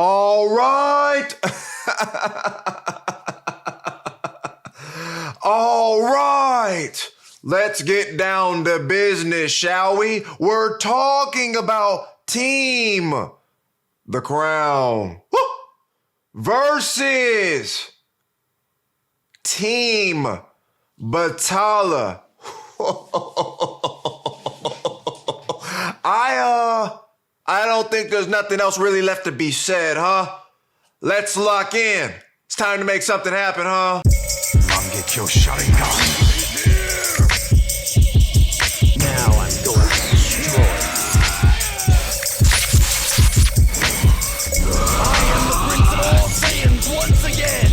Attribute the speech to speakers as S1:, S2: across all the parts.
S1: All right. All right. Let's get down to business, shall we? We're talking about Team The Crown versus Team Batalla. I don't think there's nothing else really left to be said, huh? Let's lock in. It's time to make something happen, huh?
S2: Now I'm going to destroy. I am the Prince of all Saiyans once again.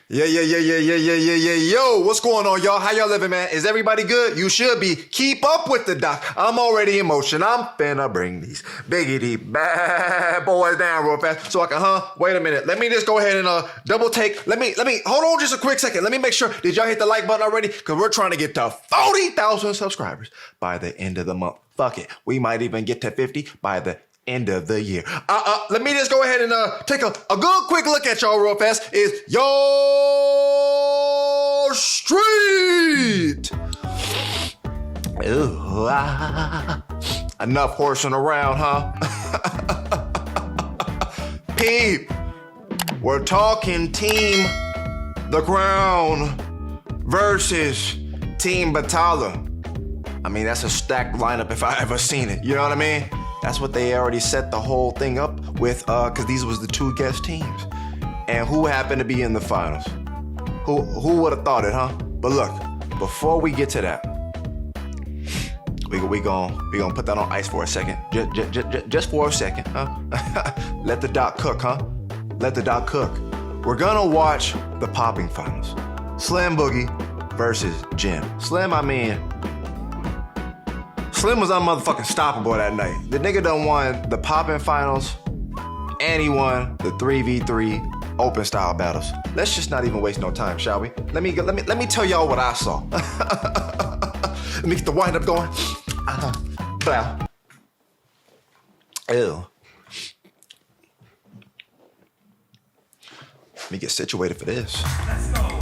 S1: Yeah. Yo, what's going on, y'all? How y'all living, man? Is everybody good? You should be. Keep up with the doc. I'm already in motion. I'm finna bring these biggity bad boys down real fast so I can, wait a minute. Let me just go ahead and double take. Let me, hold on just a quick second. Let me make sure. Did y'all hit the like button already? Because we're trying to get to 40,000 subscribers by the end of the month. Fuck it. We might even get to 50 by the end of the year. Let me just go ahead and take a good quick look at y'all real fast. Is your street? Ooh, enough horsing around, huh? Peep, we're talking Team The Crown versus Team Batalla. I mean, that's a stacked lineup if I ever seen it. You know what I mean? That's what they already set the whole thing up with, because these was the two guest teams. And who happened to be in the finals? Who would have thought it, huh? But look, before we get to that, we gonna put that on ice for a second. Just for a second, huh? Let the doc cook, huh? Let the doc cook. We're gonna watch the popping finals. Slim Boogie versus Jim. Slim was unmotherfucking stoppable that night. The nigga done won the poppin' finals and he won the 3v3 open style battles. Let's just not even waste no time, shall we? Let me tell y'all what I saw. Let me get the wind up going. Ew. Let me get situated for this.
S2: Let's go.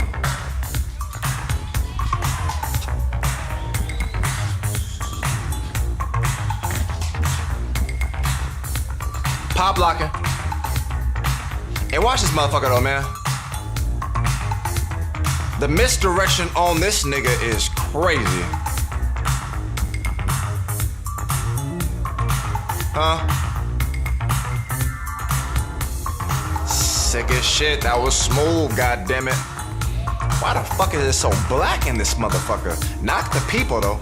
S1: Pop locking. And watch this motherfucker though, man. The misdirection on this nigga is crazy. Huh? Sick as shit. That was smooth, goddammit. Why the fuck is it so black in this motherfucker? Knock the people though.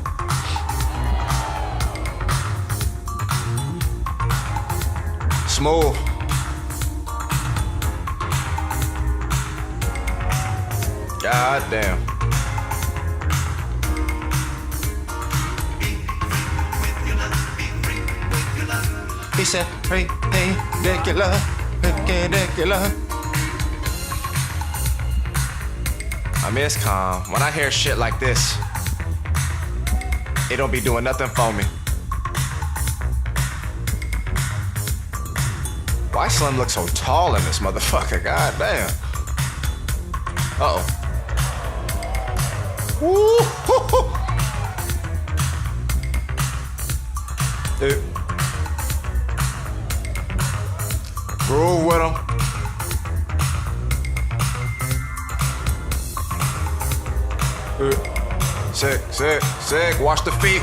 S1: Smooth. God damn. He said, ridiculous. I mean, it's calm. When I hear shit like this, it don't be doing nothing for me. Why Slim look so tall in this motherfucker? God damn. Uh-oh. Woo! Dude. Groove with him. Sick. Watch the feet.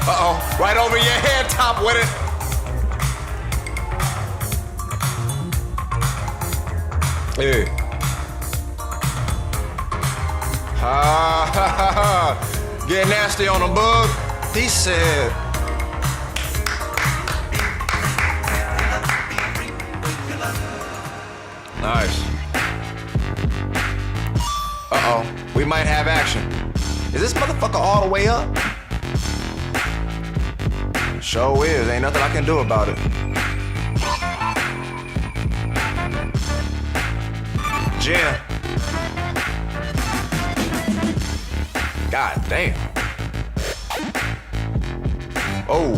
S1: Uh-oh. Right over your head top with it. Hey. Get nasty on a bug. He said. Nice. Uh-oh. We might have action. Is this motherfucker all the way up? Sure is. Ain't nothing I can do about it. Jim. God damn. Oh.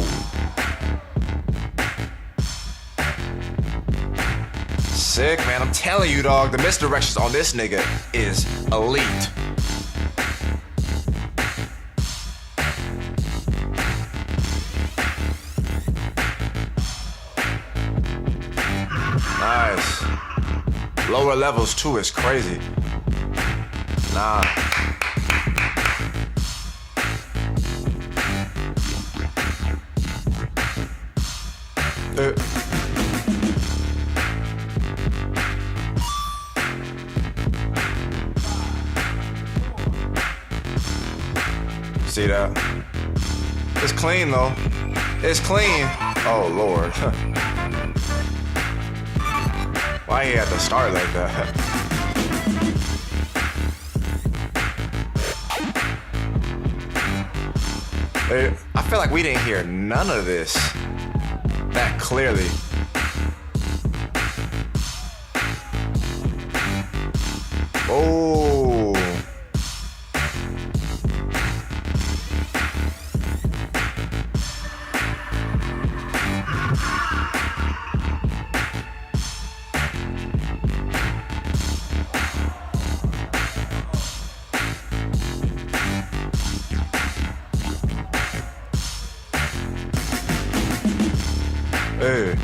S1: Sick, man. I'm telling you, dog. The misdirections on this nigga is elite. Nice. Lower levels too is crazy. Nah. See that? It's clean though. It's clean. Oh Lord. Why he had to start like that? I feel like we didn't hear none of this that clearly. Oh. Hey.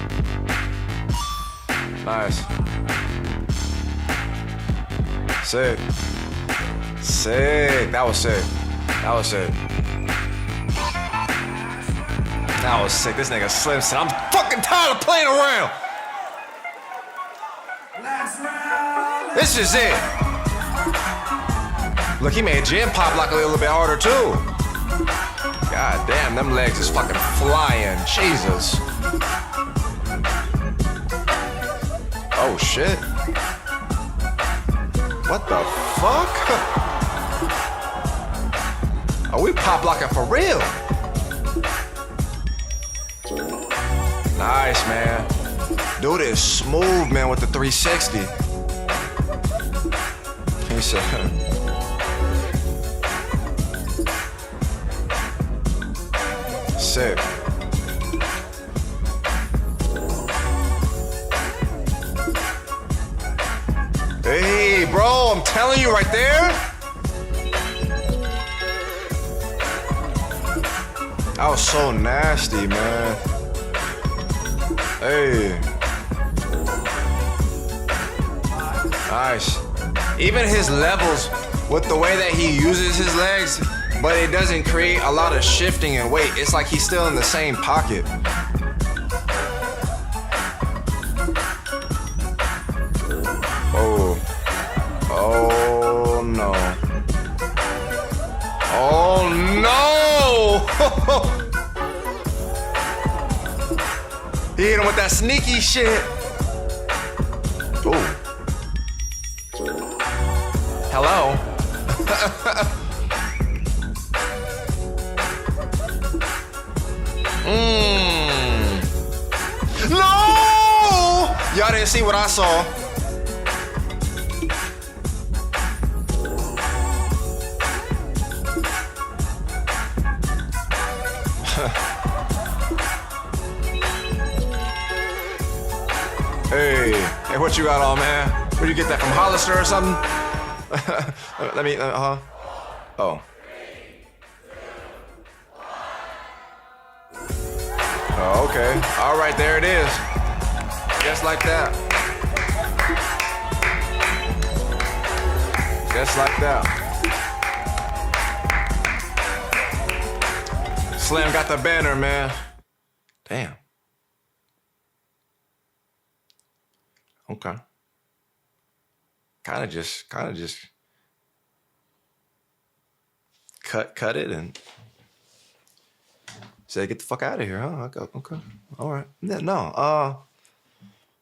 S1: Nice. Sick. Sick. That was sick. That was sick. That was sick. This nigga Slim said, I'm fucking tired of playing around. This is it. Look, he made Jim pop like a little bit harder too. God damn, them legs is fucking flying. Jesus. Oh shit. What the fuck? Are we pop locking for real? Nice, man. Dude is smooth, man, with the 360. He said. Sick. Hey, bro, I'm telling you right there. That was so nasty, man. Hey. Nice. Even his levels with the way that he uses his legs, but it doesn't create a lot of shifting and weight. It's like he's still in the same pocket. Oh. Oh no. Oh no! He hit him with that sneaky shit. Oh. Hello. No! Y'all didn't see what I saw. Hey, what you got on, man? Where'd you get that from, Hollister or something? Let me, Oh. Oh, okay. All right, there it is. Just like that. Just like that. Slam got the banner, man. Damn. Okay. Kind of just cut it and say, get the fuck out of here, huh? Okay. All right. Yeah, no.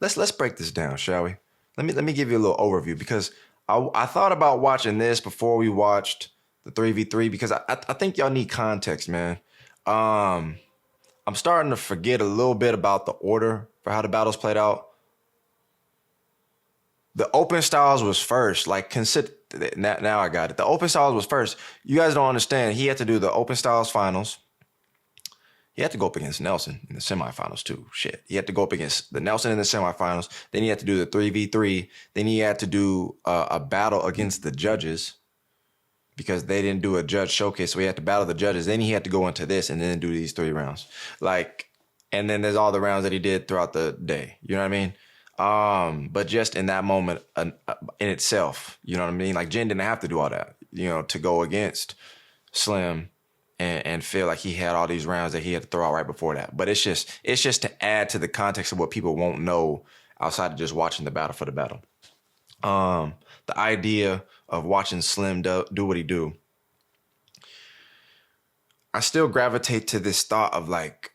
S1: Let's break this down, shall we? Let me give you a little overview because I thought about watching this before we watched the 3v3 because I think y'all need context, man. I'm starting to forget a little bit about the order for how the battles played out. The open styles was first. Like, consider now I got it. The open styles was first. You guys don't understand. He had to do the open styles finals. He had to go up against Nelson in the semifinals too. Shit. He had to go up against the Nelson in the semifinals. Then he had to do the 3v3. Then he had to do a battle against the judges because they didn't do a judge showcase. So he had to battle the judges. Then he had to go into this and then do these 3 rounds. Like, and then there's all the rounds that he did throughout the day. You know what I mean? But just in that moment in itself, you know what I mean? Like Jin didn't have to do all that, you know, to go against Slim and feel like he had all these rounds that he had to throw out right before that. But it's just to add to the context of what people won't know outside of just watching the battle for the battle. The idea of watching Slim do what he do, I still gravitate to this thought of like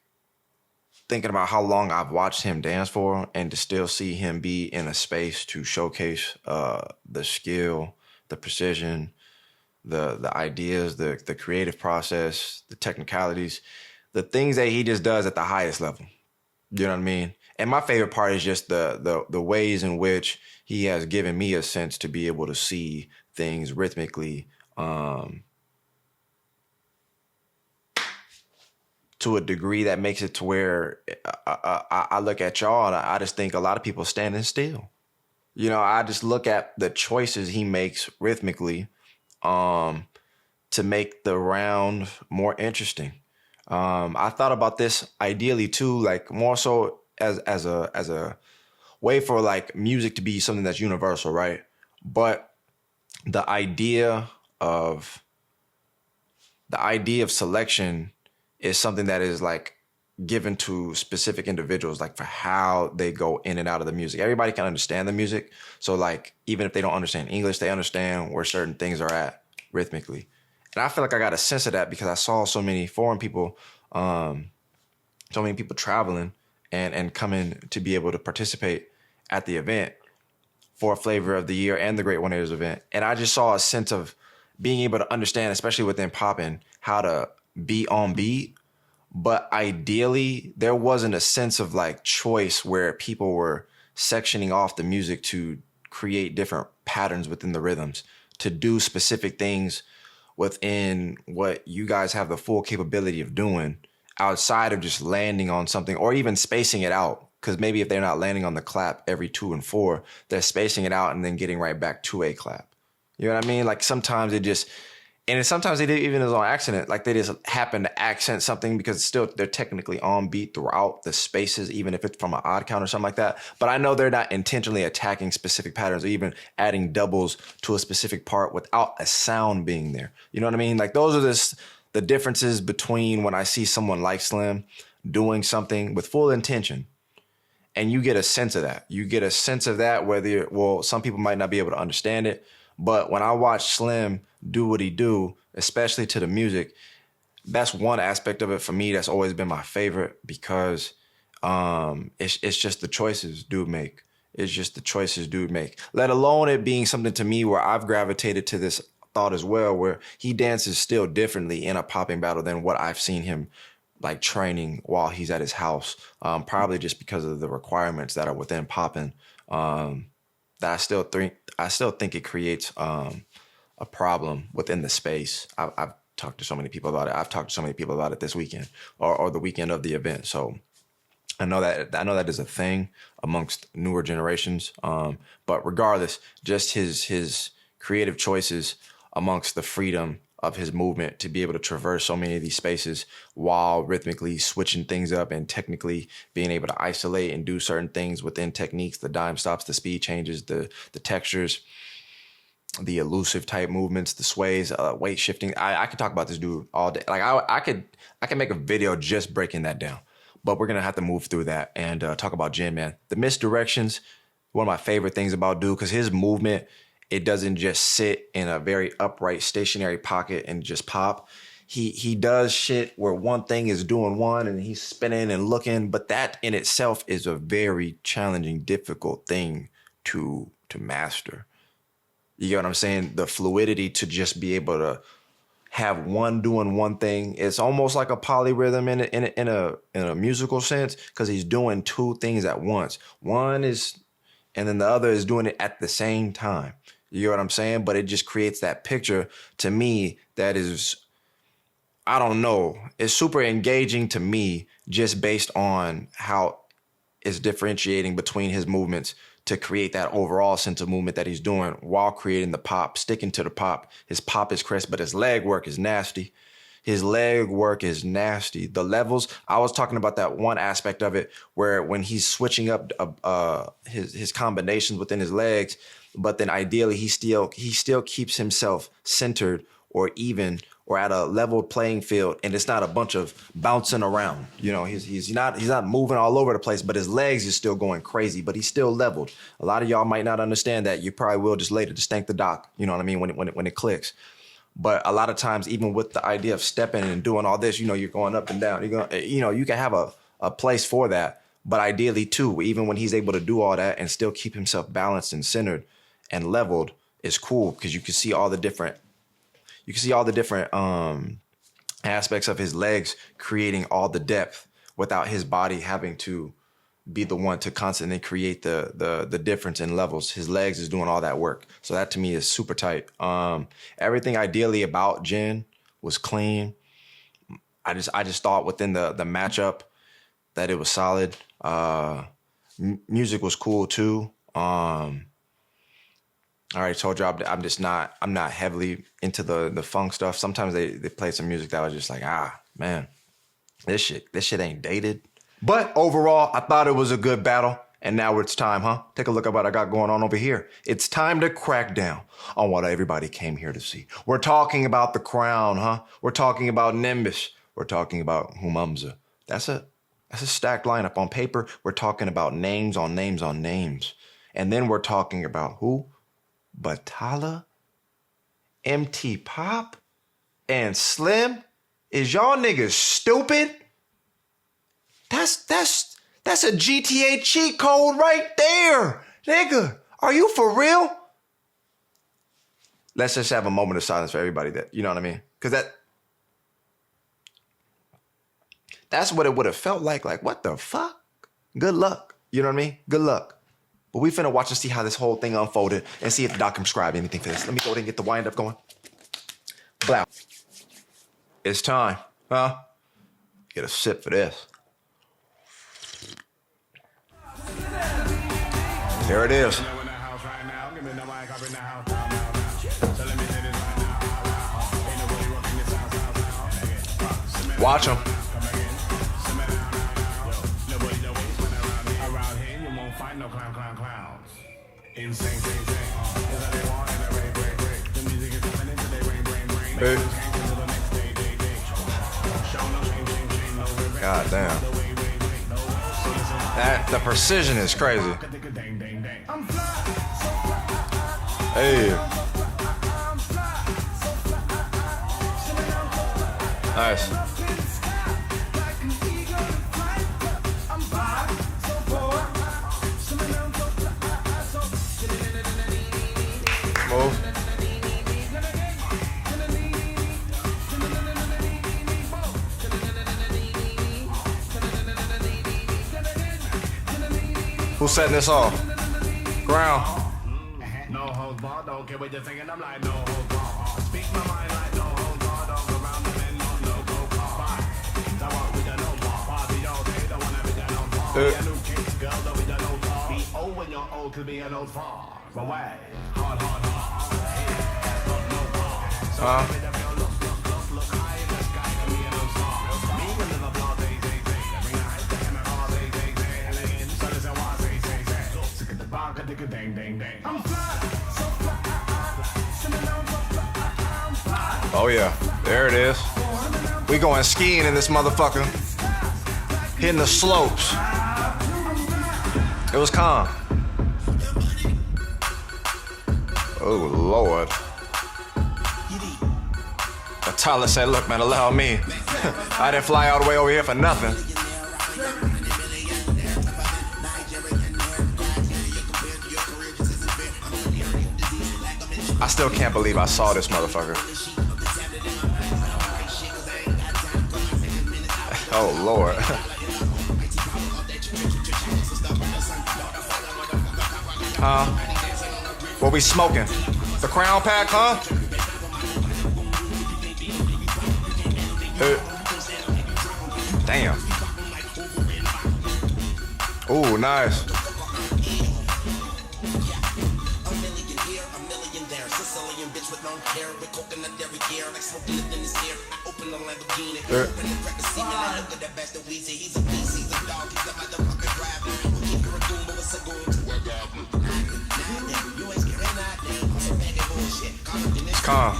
S1: thinking about how long I've watched him dance for, and to still see him be in a space to showcase the skill, the precision, the ideas, the creative process, the technicalities, the things that he just does at the highest level. You know what I mean? And my favorite part is just the ways in which he has given me a sense to be able to see things rhythmically to a degree that makes it to where I look at y'all and I just think a lot of people standing still. You know, I just look at the choices he makes rhythmically to make the round more interesting. I thought about this ideally too, like more so as a way for like music to be something that's universal, right? But the idea of selection is something that is like given to specific individuals, like for how they go in and out of the music. Everybody can understand the music. So like, even if they don't understand English, they understand where certain things are at rhythmically. And I feel like I got a sense of that because I saw so many foreign people, so many people traveling and coming to be able to participate at the event for Flavor of the Year and the Great One Years event. And I just saw a sense of being able to understand, especially within popping, how to be on beat. But ideally, there wasn't a sense of like choice where people were sectioning off the music to create different patterns within the rhythms, to do specific things within what you guys have the full capability of doing outside of just landing on something or even spacing it out. Because maybe if they're not landing on the clap every 2 and 4, they're spacing it out and then getting right back to a clap. You know what I mean? Like sometimes it just, and sometimes they did even as on accident, like they just happen to accent something because still they're technically on beat throughout the spaces, even if it's from an odd count or something like that. But I know they're not intentionally attacking specific patterns or even adding doubles to a specific part without a sound being there. You know what I mean? Like those are the differences between when I see someone like Slim doing something with full intention. And you get a sense of that. You get a sense of that some people might not be able to understand it. But when I watch Slim do what he do, especially to the music, that's one aspect of it for me that's always been my favorite because it's just the choices dude make. It's just the choices dude make. Let alone it being something to me where I've gravitated to this thought as well, where he dances still differently in a popping battle than what I've seen him like training while he's at his house. Probably just because of the requirements that are within popping. That I still think it creates a problem within the space. I've talked to so many people about it. I've talked to so many people about it this weekend or the weekend of the event. So I know that is a thing amongst newer generations. But regardless, just his creative choices amongst the freedom of his movement to be able to traverse so many of these spaces while rhythmically switching things up and technically being able to isolate and do certain things within techniques, the dime stops, the speed changes, the textures, the elusive type movements, the sways, weight shifting. I could talk about this dude all day. Like I could make a video just breaking that down, but we're going to have to move through that and talk about Jin, man. The misdirections, one of my favorite things about dude, because his movement, it doesn't just sit in a very upright, stationary pocket and just pop. He does shit where one thing is doing one and he's spinning and looking, but that in itself is a very challenging, difficult thing to master. You get what I'm saying? The fluidity to just be able to have one doing one thing. It's almost like a polyrhythm in a musical sense because he's doing 2 things at once. One is, and then the other is doing it at the same time. You know what I'm saying? But it just creates that picture to me that is, I don't know. It's super engaging to me just based on how it's differentiating between his movements to create that overall sense of movement that he's doing while creating the pop, sticking to the pop. His pop is crisp, but his leg work is nasty. His leg work is nasty. The levels, I was talking about that one aspect of it where when he's switching up his combinations within his legs, but then ideally he still keeps himself centered or even or at a leveled playing field, and it's not a bunch of bouncing around. You know, he's not moving all over the place, but his legs is still going crazy, but he's still leveled. A lot of y'all might not understand that. You probably will just later, just thank the doc. You know what I mean? When it clicks. But a lot of times, even with the idea of stepping and doing all this, you know, you're going up and down. You're going, you know, you can have a place for that. But ideally, too, even when he's able to do all that and still keep himself balanced and centered and leveled, is cool because you can see all the different aspects of his legs creating all the depth without his body having to be the one to constantly create the difference in levels. His legs is doing all that work. So that to me is super tight. Everything ideally about Jin was clean. I just thought within the matchup that it was solid. Music was cool too. I already told you I'm not heavily into the funk stuff. Sometimes they play some music that was just like, man, this shit ain't dated. But overall, I thought it was a good battle. And now it's time, huh? Take a look at what I got going on over here. It's time to crack down on what everybody came here to see. We're talking about the crown, huh? We're talking about Nimbus. We're talking about Humumza. That's a stacked lineup. On paper, we're talking about names on names on names. And then we're talking about who? Batalla, MT Pop, and Slim? Is y'all niggas stupid? That's a GTA cheat code right there. Nigga, are you for real? Let's just have a moment of silence for everybody that, you know what I mean? Because that's what it would have felt like. Like, what the fuck? Good luck. You know what I mean? Good luck. But we finna watch and see how this whole thing unfolded and see if the doc can prescribe anything for this. Let me go ahead and get the wind up going. Blow. It's time, huh? Get a sip for this. There it is. Watch him. God damn. The precision is crazy. Hey. Nice. Move. Who's setting this off? Ground.
S2: No holds barred, don't care what you're thinking. I'm like, no holds barred. Speak my mind like no holds barred. Don't go around the bend, no go bar. I want with the no bar. Party all day, don't wanna be done on bar. Be a new case, girl, don't be done on bar. Be old when you're old, could be an old far. But why? Hard. No bar. So look high in the sky, and me and no star. Me with the applause, they. Bring a high step and a call, they. And again, so listen why say. Sick of the bar, ding. I'm fly, so fly.
S1: Oh yeah, there it is. We going skiing in this motherfucker. Hitting the slopes. It was calm. Oh Lord. Batalla said, look man, allow me. I didn't fly all the way over here for nothing. I still can't believe I saw this motherfucker. Oh Lord. What we smoking? The Crown Pack, huh? Damn. Ooh, nice.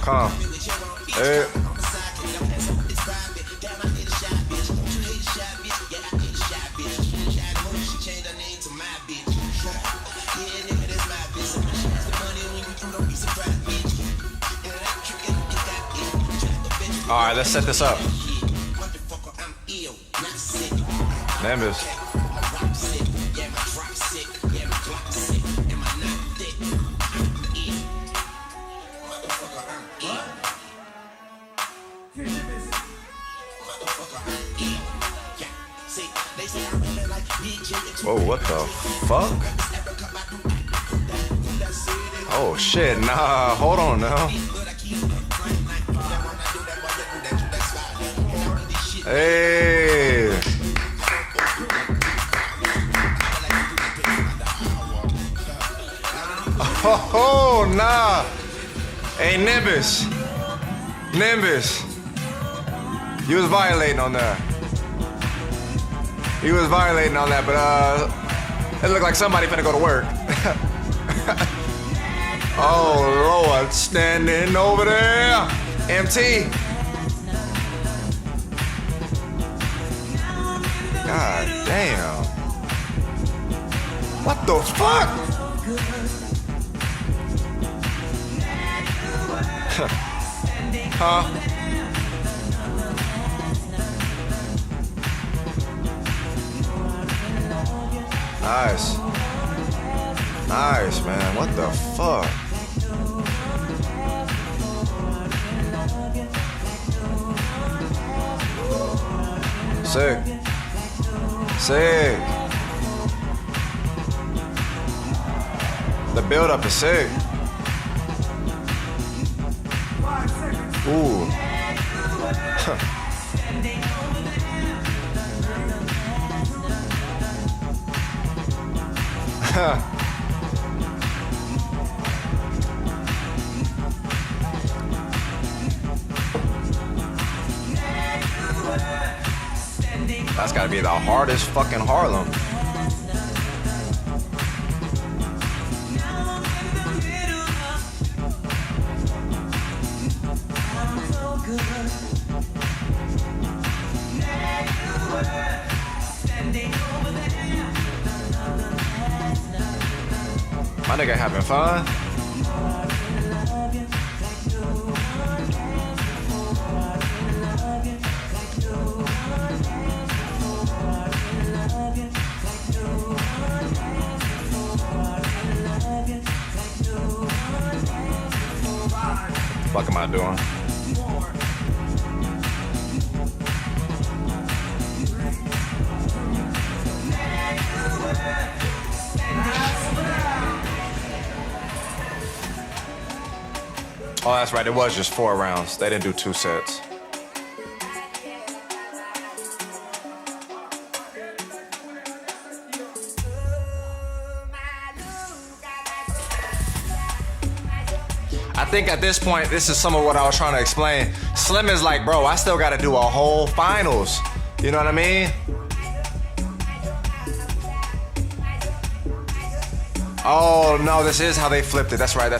S1: Calm. Hey. All right, let's set this up. Members. Whoa, what the fuck? Oh shit, nah, hold on now. Hey. Oh, nah. Hey, Nimbus. You was violating on that. He was violating on that, but it looked like somebody finna go to work. Oh Lord, standing over there. MT. God damn. What the fuck? Huh? Nice, man. What the fuck? Sick. The build-up is sick. Ooh. That's gotta be the hardest fucking Harlem. My nigga having fun. What am I doing? Oh, that's right. It was just 4 rounds. They didn't do 2 sets. I think at this point, this is some of what I was trying to explain. Slim is like, bro, I still got to do a whole finals. You know what I mean? Oh, no, this is how they flipped it. That's right.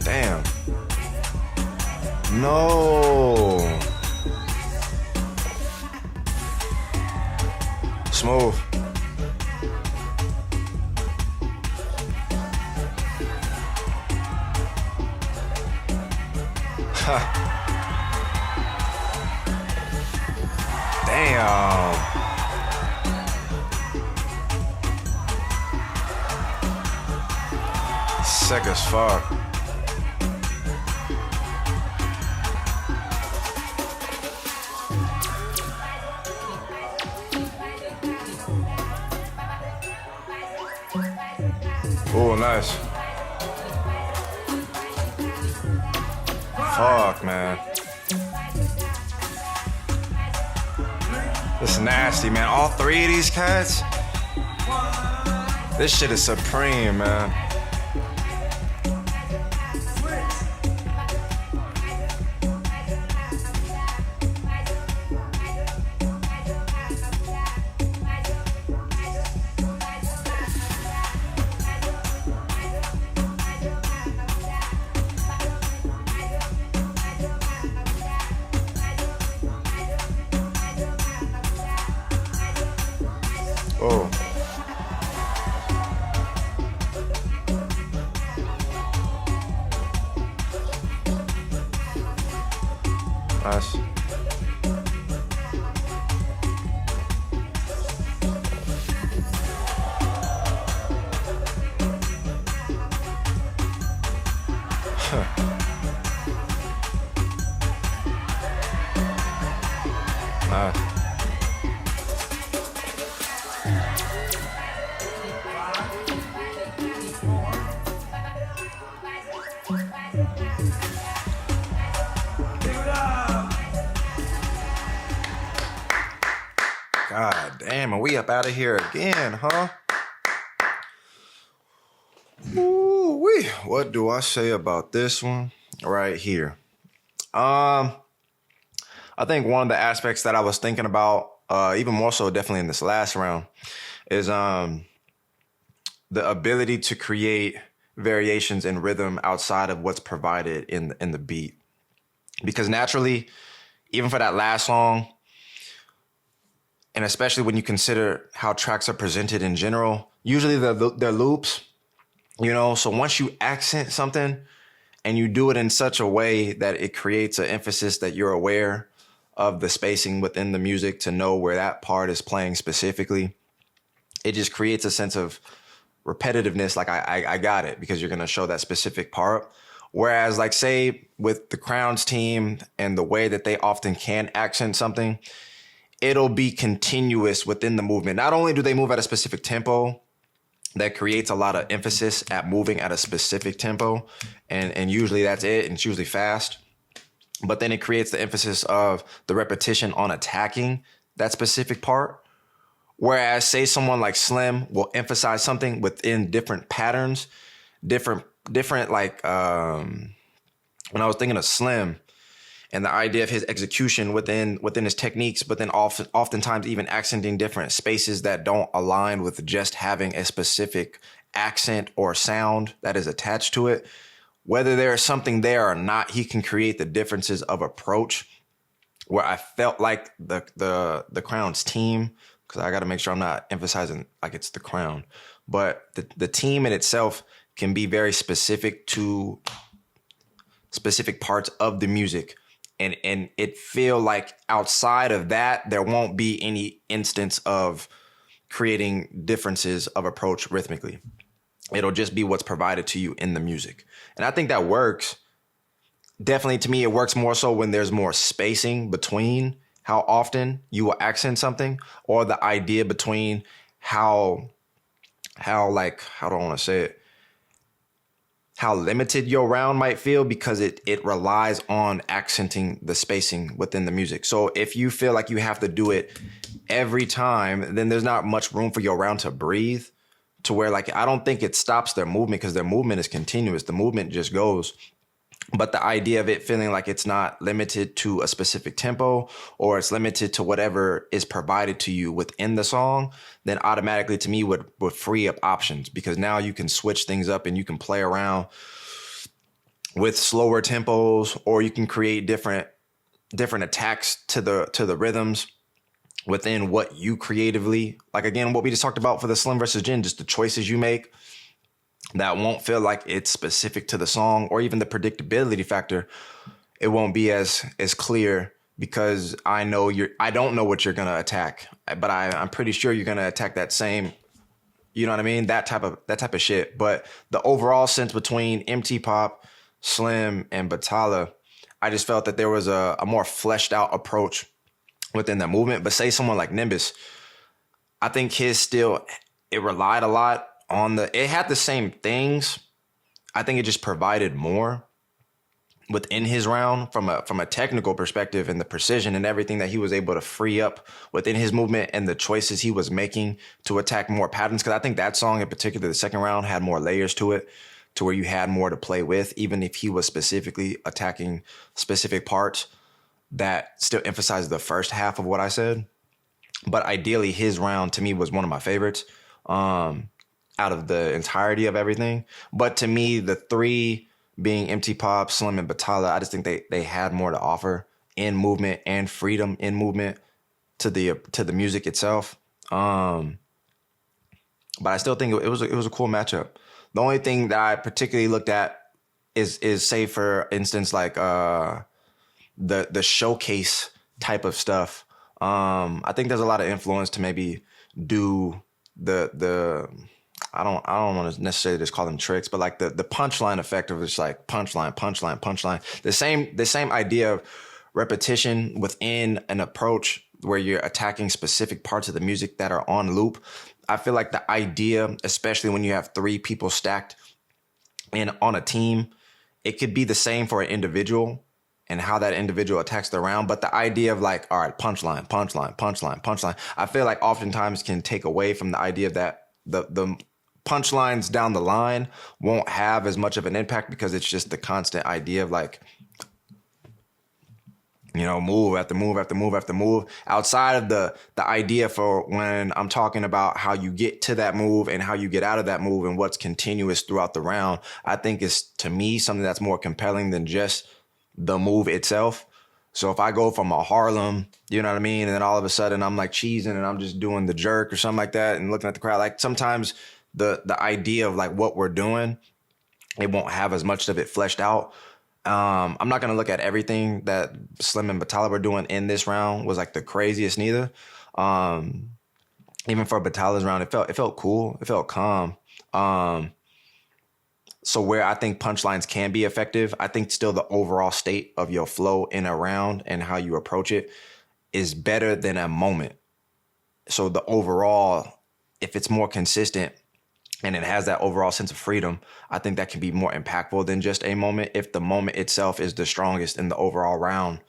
S1: Damn. No. Smooth. Damn. Sick as fuck. Oh, nice. Fuck, man. This is nasty, man. All three of these cats. This shit is supreme, man. Oh. Nice. Nice. God damn, are we up out of here again, huh? Ooh-wee. What do I say about this one right here? I think one of the aspects that I was thinking about, even more so definitely in this last round, is the ability to create variations in rhythm outside of what's provided in the beat. Because naturally, even for that last song, and especially when you consider how tracks are presented in general, usually they're loops, you know? So once you accent something and you do it in such a way that it creates an emphasis that you're aware of the spacing within the music to know where that part is playing specifically, it just creates a sense of repetitiveness. Like I got it because you're going to show that specific part. Whereas like say with the Crown's team and the way that they often can accent something, it'll be continuous within the movement. Not only do they move at a specific tempo that creates a lot of emphasis at moving at a specific tempo, and usually that's it, and it's usually fast, but then it creates the emphasis of the repetition on attacking that specific part. Whereas say someone like Slim will emphasize something within different patterns, different like, when I was thinking of Slim, and the idea of his execution within his techniques, but then oftentimes even accenting different spaces that don't align with just having a specific accent or sound that is attached to it. Whether there is something there or not, he can create the differences of approach where I felt like the Crown's team, because I got to make sure I'm not emphasizing like it's the Crown, but the team in itself can be very specific to specific parts of the music. And it feel like outside of that, there won't be any instance of creating differences of approach rhythmically. It'll just be what's provided to you in the music. And I think that works. Definitely to me, it works more so when there's more spacing between how often you will accent something, or the idea between how do I want to say it? How limited your round might feel, because it relies on accenting the spacing within the music. So if you feel like you have to do it every time, then there's not much room for your round to breathe, to where like, I don't think it stops their movement, because their movement is continuous. The movement just goes. But the idea of it feeling like it's not limited to a specific tempo, or it's limited to whatever is provided to you within the song, then automatically to me would free up options, because now you can switch things up and you can play around with slower tempos, or you can create different attacks to the rhythms within what you creatively, like again, what we just talked about for the Slim versus Jin, just the choices you make that won't feel like it's specific to the song, or even the predictability factor. It won't be as clear, because I don't know what you're going to attack, but I'm pretty sure you're going to attack that same, you know what I mean? That type of shit. But the overall sense between MT Pop, Slim, and Batalla, I just felt that there was a more fleshed out approach within that movement. But say someone like Nimbus, I think his still, it relied a lot on it had the same things. I think it just provided more. within his round from a technical perspective and the precision and everything that he was able to free up within his movement and the choices he was making to attack more patterns. Because I think that song in particular, the second round, had more layers to it, to where you had more to play with, even if he was specifically attacking specific parts that still emphasized the first half of what I said. But ideally, his round to me was one of my favorites out of the entirety of everything. But to me, the three being Empty Pop, Slim, and Batalla, I just think they had more to offer in movement and freedom in movement to the music itself. But I still think it was a cool matchup. The only thing that I particularly looked at is say for instance like the showcase type of stuff. I think there's a lot of influence to maybe do the I don't want to necessarily just call them tricks, but like the punchline effect of just like punchline. The same idea of repetition within an approach where you're attacking specific parts of the music that are on loop. I feel like the idea, especially when you have three people stacked in on a team, it could be the same for an individual and how that individual attacks the round. But the idea of like, all right, punchline, I feel like oftentimes can take away from the idea that the punchlines down the line won't have as much of an impact because it's just the constant idea of like, you know, move after move after move after move. Outside of the idea for when I'm talking about how you get to that move and how you get out of that move and what's continuous throughout the round, I think is, to me, something that's more compelling than just the move itself. So if I go from a Harlem, you know what I mean, and then all of a sudden I'm like cheesing and I'm just doing the jerk or something like that and looking at the crowd, like sometimes the idea of like what we're doing, it won't have as much of it fleshed out. I'm not going to look at everything that Slim and Batalla were doing in this round was like the craziest neither. Even for Batalla's round, it felt cool. It felt calm. So where I think punchlines can be effective, I think still the overall state of your flow in a round and how you approach it is better than a moment. So the overall, if it's more consistent and it has that overall sense of freedom, I think that can be more impactful than just a moment if the moment itself is the strongest and the overall round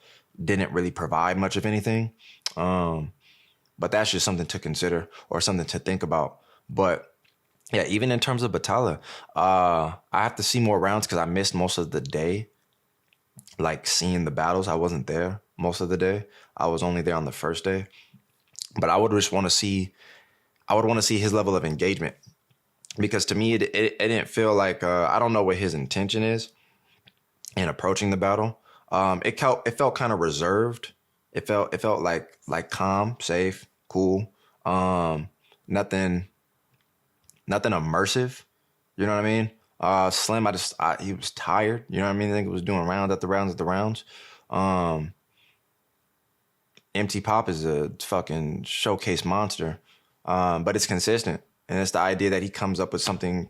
S1: didn't really provide much of anything. But that's just something to consider or something to think about. But yeah, even in terms of Batalla, I have to see more rounds because I missed most of the day. Like seeing the battles, I wasn't there most of the day. I was only there on the first day. But I would want to see his level of engagement. Because to me, it didn't feel like, I don't know what his intention is in approaching the battle. It felt kind of reserved. It felt like calm, safe, cool. Nothing immersive. You know what I mean? Slim, he was tired. You know what I mean? I think he was doing rounds after rounds after rounds. Empty Pop is a fucking showcase monster. But it's consistent. And it's the idea that he comes up with something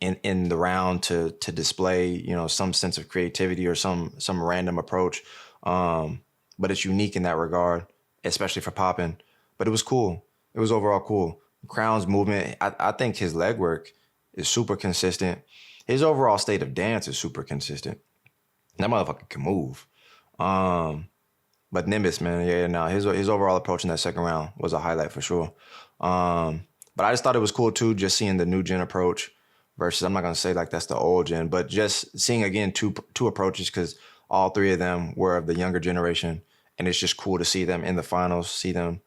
S1: in the round to display, you know, some sense of creativity or some random approach. But it's unique in that regard, especially for popping. But it was cool. It was overall cool. Crown's movement, I think his leg work is super consistent. His overall state of dance is super consistent. That motherfucker can move. But Nimbus, man, his overall approach in that second round was a highlight for sure. But I just thought it was cool too, just seeing the new gen approach versus, I'm not going to say like that's the old gen, but just seeing again two approaches because all three of them were of the younger generation. And it's just cool to see them in the finals, see them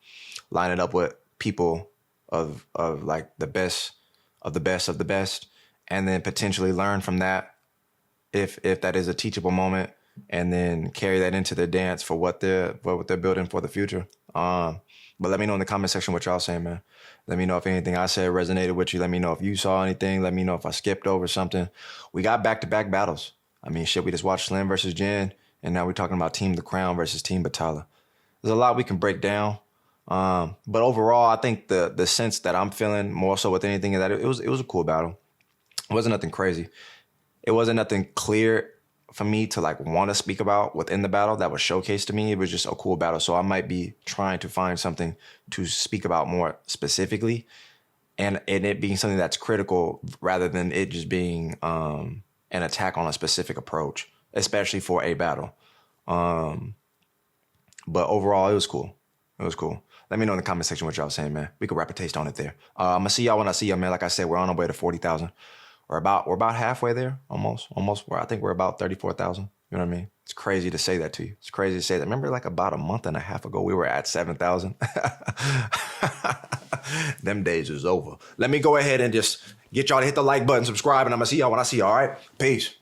S1: line it up with people of like the best of the best of the best, and then potentially learn from that if that is a teachable moment, and then carry that into their dance for what they're building for the future. But let me know in the comment section what y'all saying, man. Let me know if anything I said resonated with you. Let me know if you saw anything. Let me know if I skipped over something. We got back-to-back battles. I mean, shit, we just watched Slim versus Jen, and now we're talking about Team The Crown versus Team Batalla. There's a lot we can break down. But overall, I think the sense that I'm feeling more so with anything is that it was a cool battle. It wasn't nothing crazy. It wasn't nothing clear for me to like want to speak about within the battle that was showcased to me. It was just a cool battle. So I might be trying to find something to speak about more specifically and it being something that's critical rather than it just being an attack on a specific approach. especially for a battle. But overall, it was cool. It was cool. Let me know in the comment section what y'all saying, man. We could wrap a taste on it there. I'm gonna see y'all when I see y'all, man. Like I said, we're on our way to 40,000. We're about halfway there, almost. I think we're about 34,000. You know what I mean? It's crazy to say that to you. It's crazy to say that. Remember, like about a month and a half ago, we were at 7,000. Them days is over. Let me go ahead and just get y'all to hit the like button, subscribe, and I'm gonna see y'all when I see y'all. All right, peace.